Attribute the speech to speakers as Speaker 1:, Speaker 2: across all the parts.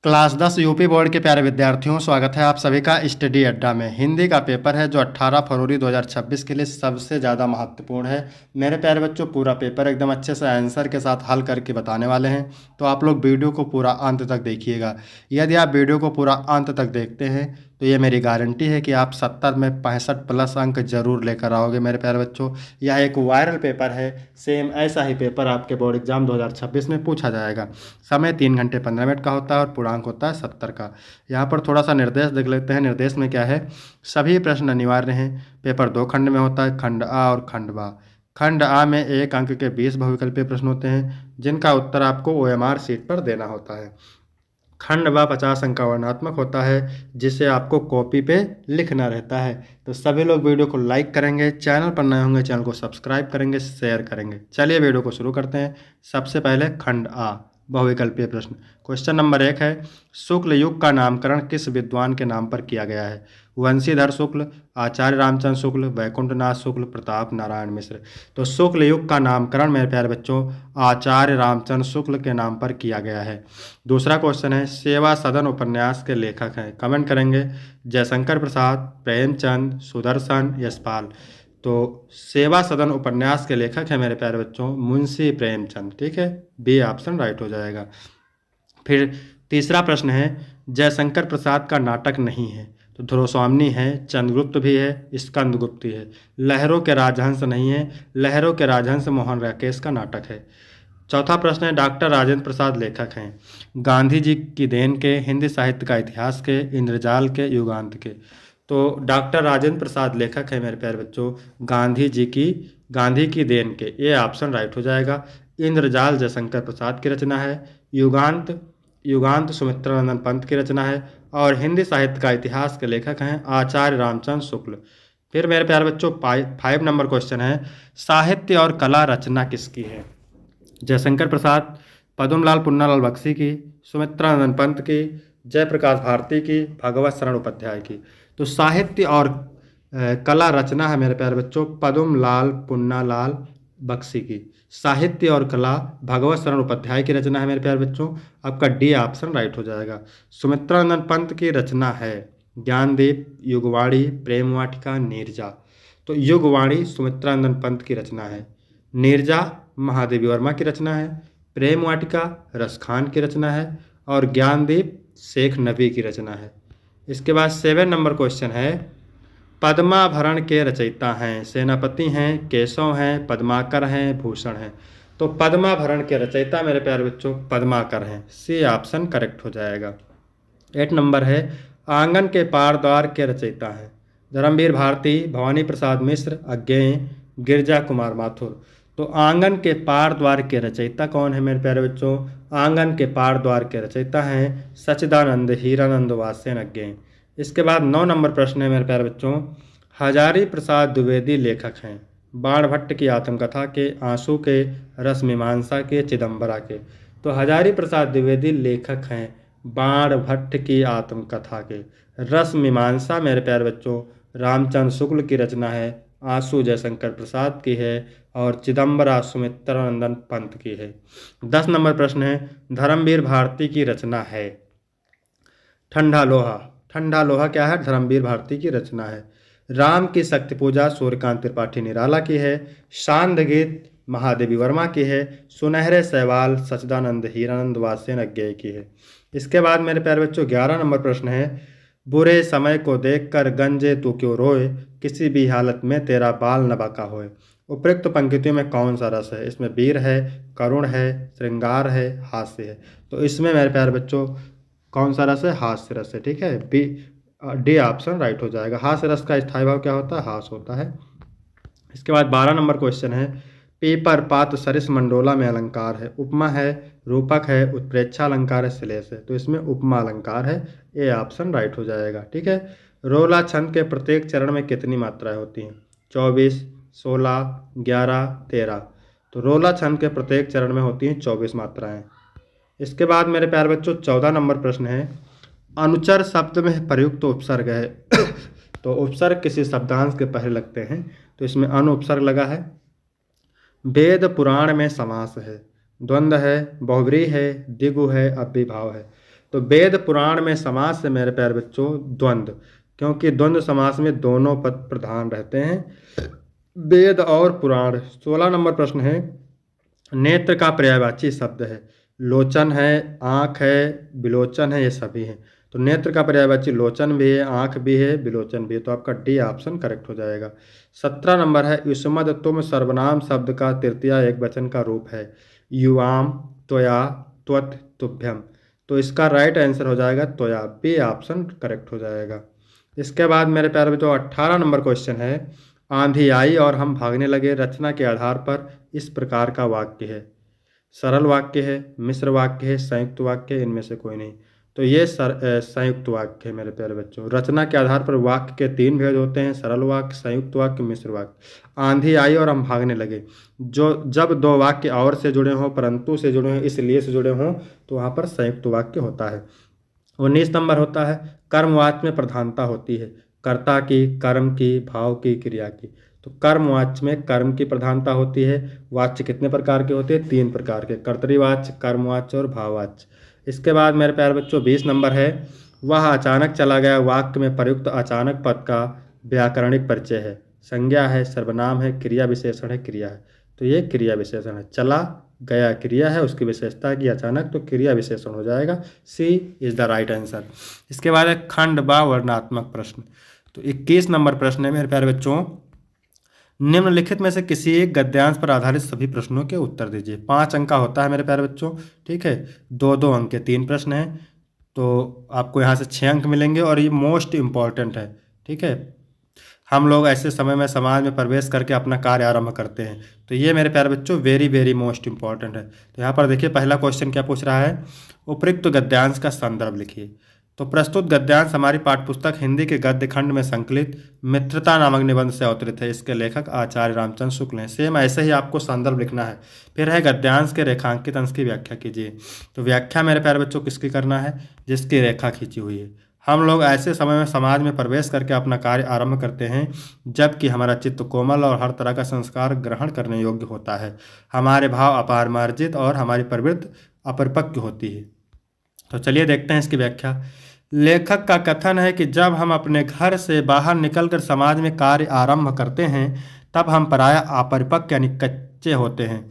Speaker 1: Class 10 UP board के प्यारे विद्यार्थियों, स्वागत है आप सभी का स्टडी अड्डा में। हिंदी का पेपर है जो 18 फरवरी 2026 के लिए सबसे ज़्यादा महत्वपूर्ण है। मेरे प्यारे बच्चों, पूरा पेपर एकदम अच्छे से आंसर के साथ हल करके बताने वाले हैं, तो आप लोग वीडियो को पूरा अंत तक देखिएगा। यदि आप वीडियो को पूरा अंत तक देखते हैं तो ये मेरी गारंटी है कि आप 70 में 65 प्लस अंक जरूर लेकर आओगे। मेरे प्यारे बच्चों, यह एक वायरल पेपर है। सेम ऐसा ही पेपर आपके बोर्ड एग्जाम 2026 में पूछा जाएगा। समय 3 घंटे 15 मिनट का होता है और पूर्णांक होता है 70 का। यहाँ पर थोड़ा सा निर्देश देख लेते हैं। निर्देश में क्या है? सभी प्रश्न अनिवार्य हैं। पेपर 2 खंड में होता है, खंड आ और खंड बा। खंड आ में 1 अंक के 20 बहुविकल्पीय प्रश्न होते हैं जिनका उत्तर आपको OMR शीट पर देना होता है। खंड व 50 अंक का वर्णनात्मक होता है जिसे आपको कॉपी पे लिखना रहता है। तो सभी लोग वीडियो को लाइक करेंगे, चैनल पर नए होंगे चैनल को सब्सक्राइब करेंगे, शेयर करेंगे। चलिए वीडियो को शुरू करते हैं। सबसे पहले खंड आ, बहुविकल्पीय प्रश्न। क्वेश्चन नंबर 1 है, शुक्ल युग का नामकरण किस विद्वान के नाम पर किया गया है? वंशीधर शुक्ल, आचार्य रामचंद्र शुक्ल, वैकुंठनाथ शुक्ल, प्रताप नारायण मिश्र। तो शुक्ल युग का नामकरण मेरे प्यारे बच्चों आचार्य रामचंद्र शुक्ल के नाम पर किया गया है। दूसरा क्वेश्चन है, सेवा सदन उपन्यास के लेखक हैं? कमेंट करेंगे। जयशंकर प्रसाद, प्रेमचंद, सुदर्शन, यशपाल। तो सेवा सदन उपन्यास के लेखक हैं मेरे प्यारे बच्चों मुंशी प्रेमचंद। ठीक है, बी ऑप्शन राइट हो जाएगा। फिर तीसरा प्रश्न है, जयशंकर प्रसाद का नाटक नहीं है? तो ध्रुवस्वामिनी है, चंद्रगुप्त भी है, स्कंदगुप्त भी है। लहरों के राजहंस नहीं है? लहरों के राजहंस मोहन राकेश का नाटक है। चौथा प्रश्न है, डॉक्टर राजेंद्र प्रसाद लेखक हैं? गांधी जी की देन के, हिंदी साहित्य का इतिहास के, इंद्रजाल के, युगांत के। तो डॉक्टर राजेंद्र प्रसाद लेखक है मेरे प्यारे बच्चों गांधी की देन के। ये ऑप्शन राइट हो जाएगा। इंद्रजाल जयशंकर प्रसाद की रचना है। युगांत युगांत सुमित्रानंद पंत की रचना है। और हिंदी साहित्य का इतिहास के लेखक हैं आचार्य रामचंद्र शुक्ल। फिर मेरे प्यारे बच्चों 5 नंबर क्वेश्चन है, साहित्य और कला रचना किसकी है? जयशंकर प्रसाद, पद्मलाल पुन्नालाल बख्शी की, सुमित्रानंद पंत की, जयप्रकाश भारती की, भगवत शरण उपाध्याय की। तो साहित्य और कला रचना है मेरे प्यारे बच्चों पद्मलाल पुन्नालाल बख्शी की। साहित्य और कला भगवत शरण उपाध्याय की रचना है मेरे प्यारे बच्चों। आपका डी ऑप्शन राइट हो जाएगा। सुमित्रानंद पंत की रचना है ज्ञानदीप, युगवाणी, प्रेम वाटिका, नीरजा। तो युगवाणी सुमित्रानंद पंत की रचना है। नीरजा महादेवी वर्मा की रचना है। प्रेम वाटिका रसखान की रचना है। और ज्ञानदीप शेख नबी की रचना है। इसके बाद 7 नंबर क्वेश्चन है, पद्माभरण के रचयिता हैं? सेनापति हैं, केशव हैं, पद्माकर हैं, भूषण हैं। तो पद्माभरण के रचयिता मेरे प्यारे बच्चों पद्माकर हैं। सी ऑप्शन करेक्ट हो जाएगा। 8 नंबर है, आंगन के पार द्वार के रचयिता हैं? धर्मवीर भारती, भवानी प्रसाद मिश्र, अज्ञेय, गिरजा कुमार माथुर। तो आंगन के पार द्वार के रचयिता कौन है मेरे प्यारे बच्चों? आंगन के पार द्वार के रचयिता हैं सच्चिदानंद हीरानंद वासेन अज्ञेय। इसके बाद 9 नंबर प्रश्न है मेरे प्यारे बच्चों, हजारी प्रसाद द्विवेदी लेखक हैं? बाणभट्ट की आत्मकथा के, आंसू के, रस मीमांसा के, चिदम्बरा के। तो हजारी प्रसाद द्विवेदी लेखक हैं बाणभट्ट की आत्मकथा के। रस मीमांसा मेरे प्यारे बच्चों रामचंद्र शुक्ल की रचना है। आंसू जयशंकर प्रसाद की है। और चिदम्बरा सुमित्रानंदन पंत की है। 10 नंबर प्रश्न है, धर्मवीर भारती की रचना है? ठंडा लोहा। ठंडा लोहा क्या है? धर्मवीर भारती की रचना है। राम की शक्ति पूजा सूर्यकांत त्रिपाठी निराला की है। शांत गीत महादेवी वर्मा की है। सुनहरे सवाल सच्चिदानंद हीरानंद वासेन अज्ञेय की है। इसके बाद मेरे प्यारे बच्चों 11 नंबर प्रश्न है, बुरे समय को देखकर गंजे तू क्यों रोए, किसी भी हालत में तेरा बाल न बांका होए। उपयुक्त पंक्तियों में कौन सा रस है? इसमें वीर है, करुण है, श्रृंगार है, हास्य है। तो इसमें मेरे प्यारे बच्चों कौन सा रस है? हास्य रस है। ठीक है, बी डी ऑप्शन राइट हो जाएगा। हास्य रस का स्थायी भाव क्या होता है? हास होता है। इसके बाद 12 नंबर क्वेश्चन है, पीपर पात सरिस मंडोला में अलंकार है? उपमा है, रूपक है, उत्प्रेक्षा अलंकार है, श्लेष है। तो इसमें उपमा अलंकार है। ए ऑप्शन राइट हो जाएगा। ठीक है, रोला छंद के प्रत्येक चरण में कितनी मात्राएं होती हैं? 24, 16, 11, 13। तो रोला छंद के प्रत्येक चरण में होती हैं 24 मात्राएं। इसके बाद मेरे प्यारे बच्चों 14 नंबर प्रश्न है, अनुचर शब्द में प्रयुक्त उपसर्ग है? तो उपसर्ग किसी शब्दांश के पहले लगते हैं, तो इसमें अनु उपसर्ग लगा है। वेद पुराण में समास है, द्वंद्व है, बहुव्रीहि है, द्विगु है, अव्ययीभाव है। तो वेद पुराण में समास से मेरे प्यारे बच्चों द्वंद्व, क्योंकि द्वंद्व समास में दोनों पद प्रधान रहते हैं, वेद और पुराण। 16 नंबर प्रश्न है, नेत्र का पर्यायवाची शब्द है, लोचन है, आँख है, विलोचन है, ये सभी हैं। तो नेत्र का पर्यायवाची लोचन भी है, आँख भी है, विलोचन भी है, तो आपका डी ऑप्शन करेक्ट हो जाएगा। 17 नंबर है, युष्मद तुम सर्वनाम शब्द का तृतीय एक वचन का रूप है, युवाम, त्वया, त्वत, तुभ्यम। तो इसका राइट आंसर हो जाएगा त्वया, बी ऑप्शन करेक्ट हो जाएगा। इसके बाद मेरे प्यारे बच्चों 18 नंबर क्वेश्चन है, आंधी आई और हम भागने लगे, रचना के आधार पर इस प्रकार का वाक्य है। सरल वाक्य है, मिश्र वाक्य है, संयुक्त वाक्य है, इनमें से कोई नहीं। तो ये संयुक्त वाक्य है मेरे प्यारे बच्चों। रचना के आधार पर वाक्य के 3 भेद होते हैं, सरल वाक्य, संयुक्त वाक्य, मिश्र वाक्य। आंधी आई और हम भागने लगे, जो जब 2 वाक्य और से जुड़े हों, परंतु से जुड़े हों, इसलिए से जुड़े हों, तो वहाँ पर संयुक्त वाक्य होता है। 19 नंबर होता है, कर्मवाच्य में प्रधानता होती है, कर्ता की, कर्म की, भाव की, क्रिया की। तो कर्मवाच्य में कर्म की प्रधानता होती है। वाच्य कितने प्रकार के होते हैं? 3 प्रकार के, कर्तृवाच्य, कर्मवाच्य और भाववाच्य। इसके बाद मेरे प्यारे बच्चों 20 नंबर है, वह अचानक चला गया, वाक्य में प्रयुक्त अचानक पद का व्याकरणिक परिचय है, संज्ञा है, सर्वनाम है, क्रिया विशेषण है, क्रिया है। तो ये क्रिया विशेषण है, चला गया क्रिया है, उसकी विशेषता की अचानक, तो क्रिया विशेषण हो जाएगा, सी इज द राइट आंसर। इसके बाद है खंड व वर्णात्मक प्रश्न। तो 21 नंबर प्रश्न है मेरे प्यारे बच्चों, निम्नलिखित में से किसी एक गद्यांश पर आधारित सभी प्रश्नों के उत्तर दीजिए। 5 अंक का होता है मेरे प्यारे बच्चों, ठीक है, 2-2 अंक के 3 प्रश्न हैं, तो आपको यहाँ से 6 अंक मिलेंगे और ये मोस्ट इम्पॉर्टेंट है, ठीक है। हम लोग ऐसे समय में समाज में प्रवेश करके अपना कार्य आरंभ करते हैं, तो ये मेरे प्यारे बच्चों वेरी वेरी मोस्ट इंपॉर्टेंट है। तो यहाँ पर देखिए पहला क्वेश्चन क्या पूछ रहा है, उपयुक्त गद्यांश का संदर्भ लिखिए। तो प्रस्तुत गद्यांश हमारी पाठ्यपुस्तक हिंदी के गद्य खंड में संकलित मित्रता नामक निबंध से अवतरित है, इसके लेखक आचार्य रामचंद्र शुक्ल हैं। सेम ऐसे ही आपको संदर्भ लिखना है। फिर है गद्यांश के रेखांकित अंश की व्याख्या कीजिए। तो व्याख्या मेरे प्यारे बच्चों किसकी करना है, जिसकी रेखा खींची हुई है। हम लोग ऐसे समय में समाज में प्रवेश करके अपना कार्य आरंभ करते हैं जबकि हमारा चित्त कोमल और हर तरह का संस्कार ग्रहण करने योग्य होता है, हमारे भाव अपारमार्जित और हमारी प्रवृत्ति अपरिपक्व होती है। तो चलिए देखते हैं इसकी व्याख्या। लेखक का कथन है कि जब हम अपने घर से बाहर निकलकर समाज में कार्य आरंभ करते हैं तब हम प्रायः अपरिपक्व यानी कच्चे होते हैं।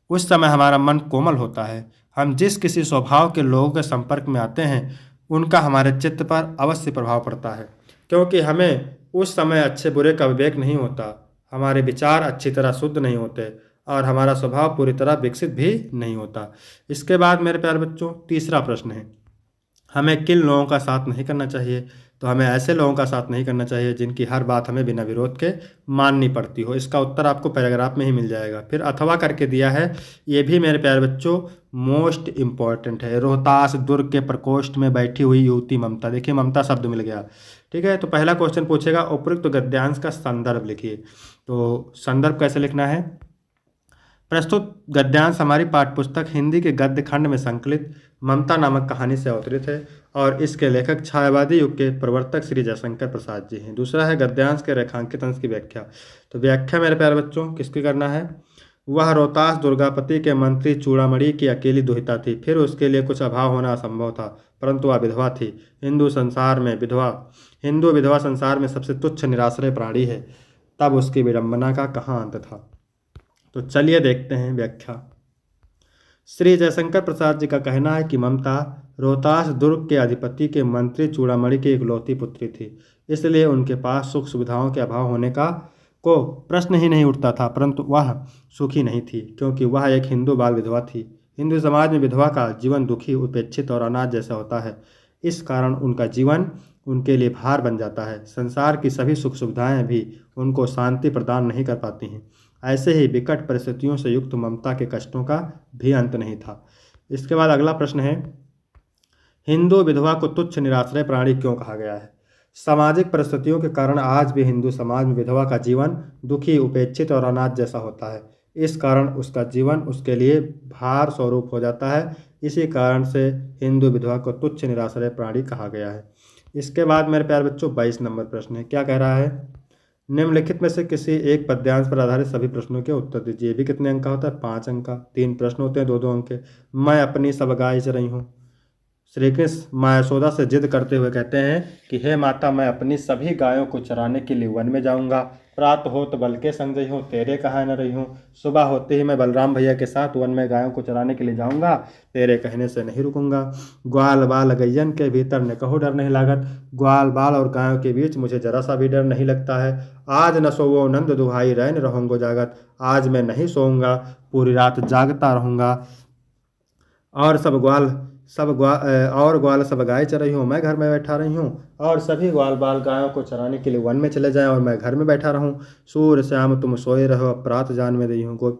Speaker 1: उस समय हमारा मन कोमल होता है। हम जिस किसी स्वभाव के लोगों के संपर्क में आते हैं उनका हमारे चित्त पर अवश्य प्रभाव पड़ता है, क्योंकि हमें उस समय अच्छे बुरे का विवेक नहीं होता, हमारे विचार अच्छी तरह शुद्ध नहीं होते और हमारा स्वभाव पूरी तरह विकसित भी नहीं होता। इसके बाद मेरे प्यारे बच्चों तीसरा प्रश्न है, हमें किन लोगों का साथ नहीं करना चाहिए। तो हमें ऐसे लोगों का साथ नहीं करना चाहिए जिनकी हर बात हमें बिना विरोध के माननी पड़ती हो। इसका उत्तर आपको पैराग्राफ में ही मिल जाएगा। फिर अथवा करके दिया है, ये भी मेरे प्यारे बच्चों मोस्ट इम्पॉर्टेंट है। रोहतास दुर्ग के प्रकोष्ठ में बैठी हुई युवती ममता, देखिए ममता शब्द मिल गया, ठीक है। तो पहला क्वेश्चन पूछेगा उपयुक्त गद्यांश का संदर्भ लिखिए। तो संदर्भ कैसे लिखना है, प्रस्तुत गद्यांश हमारी पाठ्यपुस्तक हिंदी के गद्य खंड में संकलित ममता नामक कहानी से अवतरित है और इसके लेखक छायावादी युग के प्रवर्तक श्री जयशंकर प्रसाद जी हैं। दूसरा है गद्यांश के रेखांकित अंश की व्याख्या। तो व्याख्या मेरे प्यारे बच्चों किसकी करना है, वह रोहतास दुर्गापति के मंत्री चूड़ामणि की अकेली दुहिता थी। फिर उसके लिए कुछ अभाव होना असंभव था, परंतु वह विधवा थी। हिंदू विधवा संसार में सबसे तुच्छ निराश्रय प्राणी है। तब उसकी विडंबना का कहाँ अंत था। तो चलिए देखते हैं व्याख्या। श्री जयशंकर प्रसाद जी का कहना है कि ममता रोहतास दुर्ग के अधिपति के मंत्री चूड़ामणि की इकलौती पुत्री थी, इसलिए उनके पास सुख सुविधाओं के अभाव होने का को प्रश्न ही नहीं उठता था, परंतु वह सुखी नहीं थी क्योंकि वह एक हिंदू बाल विधवा थी। हिंदू समाज में विधवा का जीवन दुखी, उपेक्षित और अनाथ जैसा होता है। इस कारण उनका जीवन उनके लिए भार बन जाता है। संसार की सभी सुख सुविधाएं भी उनको शांति प्रदान नहीं कर पाती हैं। ऐसे ही विकट परिस्थितियों से युक्त ममता के कष्टों का भी अंत नहीं था। इसके बाद अगला प्रश्न है, हिंदू विधवा को तुच्छ निराश्रय प्राणी क्यों कहा गया है। सामाजिक परिस्थितियों के कारण आज भी हिंदू समाज में विधवा का जीवन दुखी, उपेक्षित और अनाथ जैसा होता है। इस कारण उसका जीवन उसके लिए भार स्वरूप हो जाता है। इसी कारण से हिंदू विधवा को तुच्छ निराश्रय प्राणी कहा गया है। इसके बाद मेरे प्यारे बच्चों 22 नंबर प्रश्न है, क्या कह रहा है, निम्नलिखित में से किसी एक पद्यांश पर आधारित सभी प्रश्नों के उत्तर दीजिए। ये भी कितने अंक का होता है, 5 अंक का। 3 प्रश्न होते हैं, 2-2 अंक के। मैं अपनी सब गाय चरई हूँ, श्री कृष्ण माँ यशोदा से जिद करते हुए कहते हैं कि हे माता, मैं अपनी सभी गायों को चराने के लिए वन में जाऊंगा। प्रात हो तो बल के संग जई हूँ, तेरे कहाँ न रही हूँ। सुबह होते ही मैं बलराम भैया के साथ वन में गायों को चराने के लिए जाऊंगा, तेरे कहने से नहीं रुकूंगा। ग्वाल बाल गैयन के भीतर न कहो डर नहीं लागत। ग्वाल बाल और गायों के बीच मुझे जरा सा भी डर नहीं लगता है। आज न सोवो नंद दुहाई, रैन रहूंगो जागत। आज मैं नहीं सोऊंगा, पूरी रात जागता रहूंगा। और ग्वाल सब गाय चर रही हूँ, मैं घर में बैठा रही हूँ। और सभी ग्वाल बाल गायों को चराने के लिए वन में चले जाएं और मैं घर में बैठा रहूँ। सूर्य श्याम तुम सोए रहो, अब प्रात जान में रही हूँ को।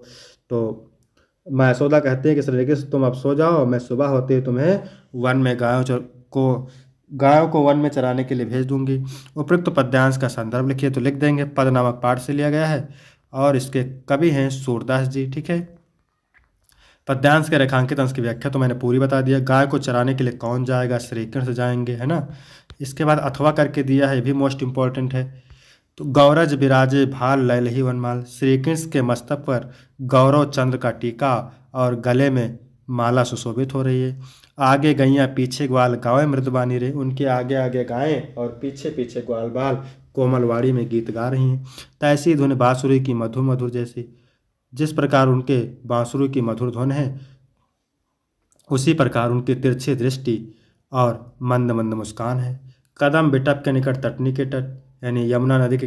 Speaker 1: तो माँ यशोदा कहती है कि श्री कृष्ण तुम अब सो जाओ, मैं सुबह होते ही तुम्हें वन में गायों को वन में चराने के लिए भेज दूंगी। उपयुक्त पद्यांश का संदर्भ लिखिए, तो लिख देंगे। पद नामक पाठ से लिया गया है और इसके कवि हैं सूरदास जी। ठीक है। पद्यांश के रेखांकित अंश की व्याख्या तो मैंने पूरी बता दिया। गाय को चराने के लिए कौन जाएगा, श्री कृष्ण जाएंगे, है ना। इसके बाद अथवा करके दिया है, ये भी मोस्ट इंपॉर्टेंट है। तो गौरज विराजे भाल लैलही वनमाल, श्री कृष्ण के मस्तक पर गौरव चंद्र का टीका और गले में माला सुशोभित हो रही है। आगे गैया पीछे ग्वाल गावे मृदबानी रे, उनके आगे आगे गायें और पीछे पीछे ग्वाल बाल कोमलवाड़ी में गीत गा रही हैं। तैसी धुन बांसुरी की मधुर मधुर जैसी, जिस प्रकार उनके बांसुरी की मधुर धुन है, उसी प्रकार उनकी तिरछी दृष्टि और मंद मंद मुस्कान है। कदम बिटप के निकट तटनी के तट, यानी यमुना नदी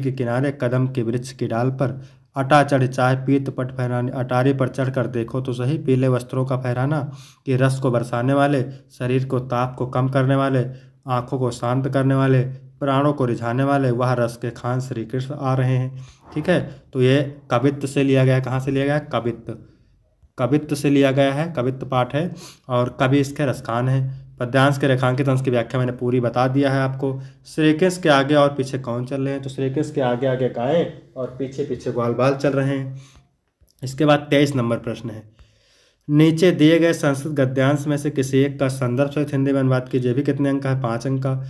Speaker 1: के किनारे कदम के वृक्ष की डाल पर अटा चढ़ चाहे पीत पट फहराने, अटारी पर चढ़कर देखो तो सही पीले वस्त्रों का फहराना, कि रस को बरसाने वाले, शरीर को ताप को कम करने वाले, आँखों को शांत करने वाले, प्राणों को रिझाने वाले वह रस के खान श्री कृष्ण आ रहे हैं। ठीक है। तो ये कवित्त से लिया गया है। कहाँ से लिया गया है? कवित्त से लिया गया है, कवित्त पाठ है और कवि इसके रसखान है। पद्यांश के रेखांकित अंश की व्याख्या मैंने पूरी बता दिया है आपको। श्री कृष्ण के आगे और पीछे कौन चल रहे हैं? तो श्री कृष्ण के आगे आगे गायें और पीछे पीछे ग्वाल बाल चल रहे हैं। इसके बाद 23 नंबर प्रश्न है, नीचे दिए गए संस्कृत गद्यांश में से किसी एक का संदर्भ सहित हिंदी में अनुवाद कीजिए। भी कितने अंक का है? 5 अंक का।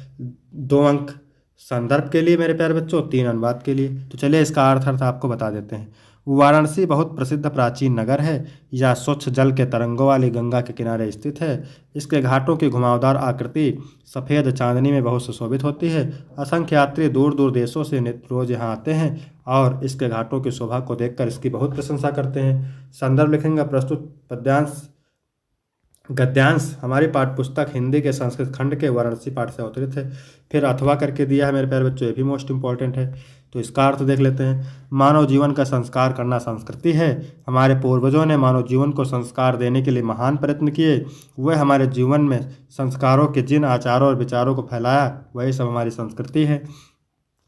Speaker 1: 2 अंक संदर्भ के लिए मेरे प्यारे बच्चों, 3 अनुवाद के लिए। तो चलिए इसका अर्थ आपको बता देते हैं। वाराणसी बहुत प्रसिद्ध प्राचीन नगर है। यह स्वच्छ जल के तरंगों वाली गंगा के किनारे स्थित है। इसके घाटों की घुमावदार आकृति सफ़ेद चांदनी में बहुत सुशोभित होती है। असंख्य यात्री दूर दूर देशों से रोज यहाँ आते हैं और इसके घाटों की शोभा को देखकर इसकी बहुत प्रशंसा करते हैं। संदर्भ लिखेंगे। प्रस्तुत गद्यांश हमारी पाठ्यपुस्तक हिंदी के संस्कृत खंड के वाराणसी पाठ से अवतरित है। फिर अथवा करके दिया है मेरे प्यारे बच्चों, ये भी मोस्ट इंपॉर्टेंट है। तो इसका अर्थ देख लेते हैं। मानव जीवन का संस्कार करना संस्कृति है। हमारे पूर्वजों ने मानव जीवन को संस्कार देने के लिए महान प्रयत्न किए। वे हमारे जीवन में संस्कारों के जिन आचारों और विचारों को फैलाया, वही सब हमारी संस्कृति है।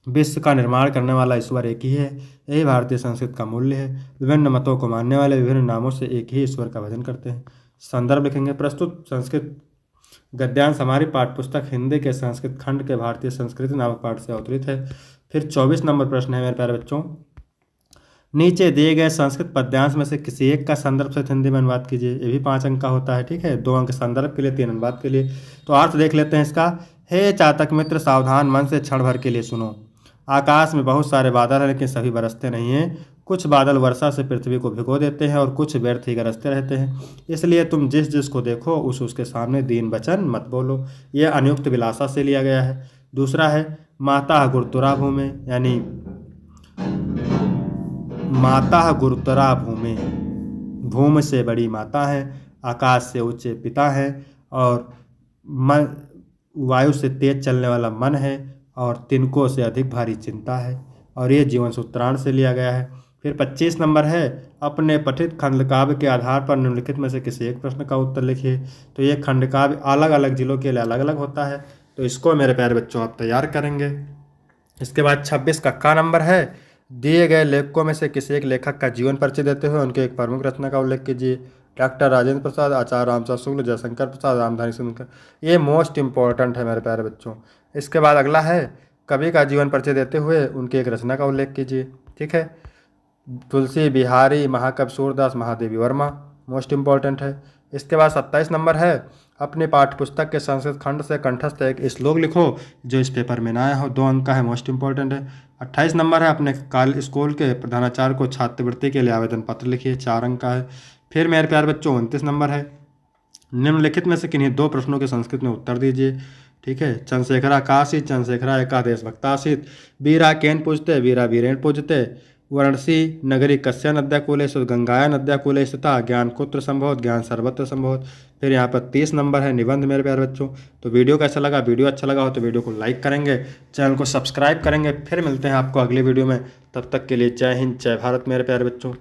Speaker 1: विश्व का निर्माण करने वाला ईश्वर एक ही है, यही भारतीय संस्कृति का मूल्य है। विभिन्न मतों को मानने वाले विभिन्न नामों से एक ही ईश्वर का भजन करते हैं। संदर्भ लिखेंगे। प्रस्तुत संस्कृत गद्यांश हमारी पाठ्यपुस्तक हिंदी के संस्कृत खंड के भारतीय संस्कृति नामक पाठ से अवतरित है। फिर 24 नंबर प्रश्न है मेरे प्यारे बच्चों, नीचे दिए गए संस्कृत पद्यांश में से किसी एक का संदर्भ सहित हिंदी में अनुवाद कीजिए। ये भी 5 अंक का होता है। ठीक है। 2 अंक संदर्भ के लिए, 3 अनुवाद के लिए। तो अर्थ देख लेते हैं इसका। हे चातक मित्र, सावधान मन से क्षण भर के लिए सुनो। आकाश में बहुत सारे बादल हैं, लेकिन सभी बरसते नहीं हैं। कुछ बादल वर्षा से पृथ्वी को भिगो देते हैं और कुछ व्यर्थ ही गरजते रहते हैं। इसलिए तुम जिस जिसको देखो उसके सामने दीन वचन मत बोलो। यह अनियुक्त विलासा से लिया गया है। दूसरा है माता गुरुतुरा भूमि, यानी माता गुरुतरा भूमि, भूमि से बड़ी माता है, आकाश से ऊंचे पिता है और मन वायु से तेज चलने वाला मन है और तिनकों से अधिक भारी चिंता है। और ये जीवन सूत्रांश से लिया गया है। फिर 25 नंबर है, अपने पठित खंडकाव्य के आधार पर निम्नलिखित में से किसी एक प्रश्न का उत्तर लिखिए। तो ये खंडकाव्य अलग अलग जिलों के लिए अलग अलग होता है, तो इसको मेरे प्यारे बच्चों आप तैयार करेंगे। इसके बाद 26 का क नंबर है, दिए गए लेखकों में से किसी एक लेखक का जीवन परिचय देते हुए उनके एक प्रमुख रचना का उल्लेख कीजिए। डॉक्टर राजेंद्र प्रसाद, आचार्य रामचंद्र शुक्ल, जयशंकर प्रसाद, रामधारी सिंह। ये मोस्ट इंपॉर्टेंट है मेरे प्यारे बच्चों। इसके बाद अगला है, कवि का जीवन परिचय देते हुए उनकी एक रचना का उल्लेख कीजिए। ठीक है। तुलसी बिहारी, महाकवि सूरदास, महादेवी वर्मा, मोस्ट इंपॉर्टेंट है। इसके बाद 27 नंबर है, अपनी पाठ्यपुस्तक के संस्कृत खंड से कंठस्थ एक श्लोक लिखो जो इस पेपर में ना आया हो। 2 अंक का है, मोस्ट इंपॉर्टेंट है। 28 नंबर है, अपने स्कूल के प्रधानाचार्य को छात्रवृत्ति के लिए आवेदन पत्र लिखिए। 4 अंक का है। फिर मेरे प्यारे बच्चों 29 नंबर है, निम्नलिखित में से किन्हीं दो प्रश्नों के संस्कृत में उत्तर दीजिए। ठीक है, चंद्रशेखरा कासीत, चंद्रशेखरा एका देशभक्तासीत, वीरा केन पूजते, वीरा वीरेण पूजते, वाराणसी नगरी कस्य नद्या कूलेषु, गंगाया नद्या कूलेषु तथा ज्ञान कुत्र संभवत, ज्ञान सर्वत्र संभवत। फिर यहाँ पर 30 नंबर है निबंध मेरे प्यारे बच्चों। तो वीडियो कैसा लगा, वीडियो अच्छा लगा हो तो वीडियो को लाइक करेंगे, चैनल को सब्सक्राइब करेंगे। फिर मिलते हैं आपको अगली वीडियो में, तब तक के लिए जय हिंद जय भारत मेरे प्यारे बच्चों।